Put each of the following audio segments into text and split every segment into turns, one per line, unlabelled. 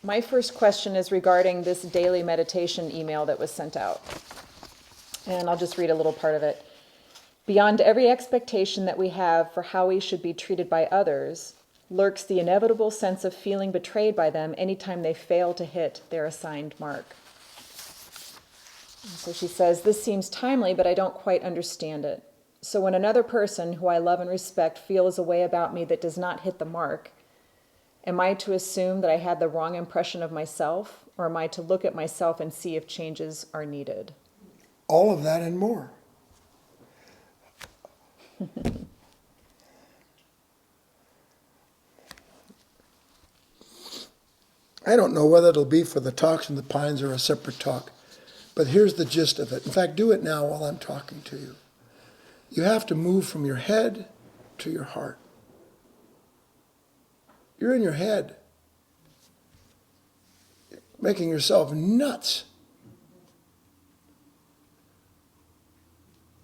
My first question is regarding this daily meditation email that was sent out. And I'll just read a little part of it. Beyond every expectation that we have for how we should be treated by others, lurks the inevitable sense of feeling betrayed by them anytime they fail to hit their assigned mark. And so she says, this seems timely, but I don't quite understand it. So when another person who I love and respect feels a way about me that does not hit the mark, am I to assume that I had the wrong impression of myself, or am I to look at myself and see if changes are needed?
All of that and more. I don't know whether it'll be for the Talks in the Pines or a separate talk, but here's the gist of it. In fact, do it now while I'm talking to you. You have to move from your head to your heart. You're in your head, making yourself nuts.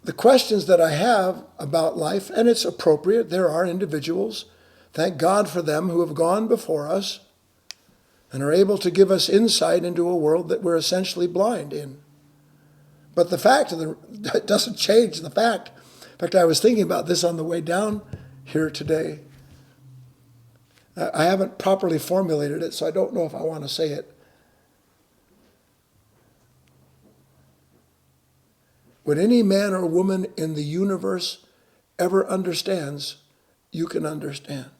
The questions that I have about life, and it's appropriate, there are individuals, thank God for them, who have gone before us and are able to give us insight into a world that we're essentially blind in. But the fact it doesn't change the fact. In fact, I was thinking about this on the way down here today. I haven't properly formulated it, so I don't know if I want to say it. What any man or woman in the universe ever understands, you can understand.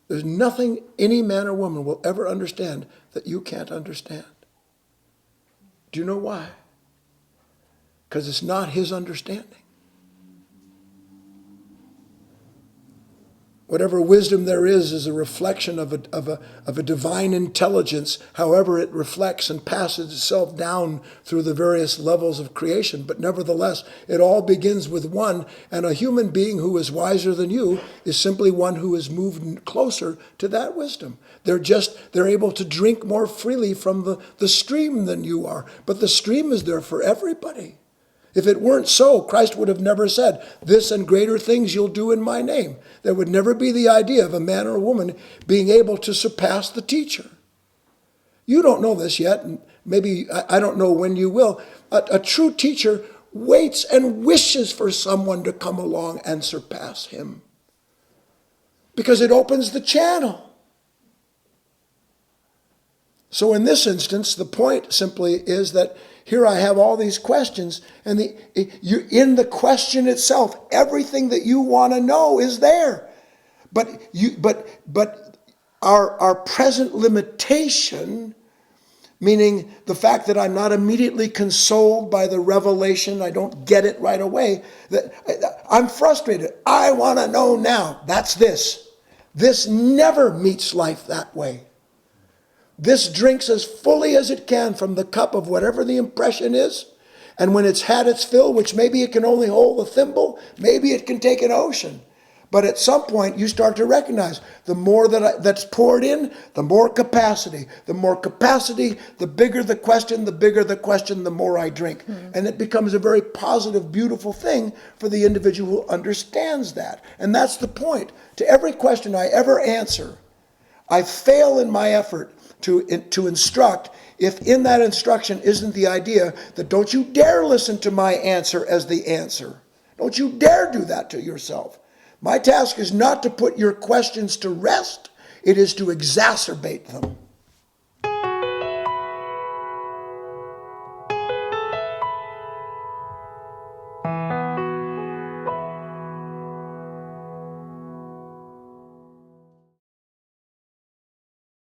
There's nothing any man or woman will ever understand that you can't understand. Do you know why? Because it's not his understanding. Whatever wisdom there is a reflection of a divine intelligence, however it reflects and passes itself down through the various levels of creation. But nevertheless, it all begins with one, and a human being who is wiser than you is simply one who has moved closer to that wisdom. They're able to drink more freely from the stream than you are. But the stream is there for everybody. If it weren't so, Christ would have never said, this and greater things you'll do in my name. There would never be the idea of a man or a woman being able to surpass the teacher. You don't know this yet, and maybe I don't know when you will. A true teacher waits and wishes for someone to come along and surpass him, because it opens the channel. So in this instance, the point simply is that here I have all these questions, and in the question itself, everything that you want to know is there. But our present limitation, meaning the fact that I'm not immediately consoled by the revelation, I don't get it right away, that I'm frustrated. I want to know now. That's this. This never meets life that way. This drinks as fully as it can from the cup of whatever the impression is. And when it's had its fill, which maybe it can only hold a thimble, maybe it can take an ocean. But at some point, you start to recognize the more that's poured in, the more capacity. The more capacity, the bigger the question, the more I drink. And it becomes a very positive, beautiful thing for the individual who understands that. And that's the point. To every question I ever answer, I fail in my effort to instruct if in that instruction isn't the idea that don't you dare listen to my answer as the answer. Don't you dare do that to yourself. My task is not to put your questions to rest. It is to exacerbate them.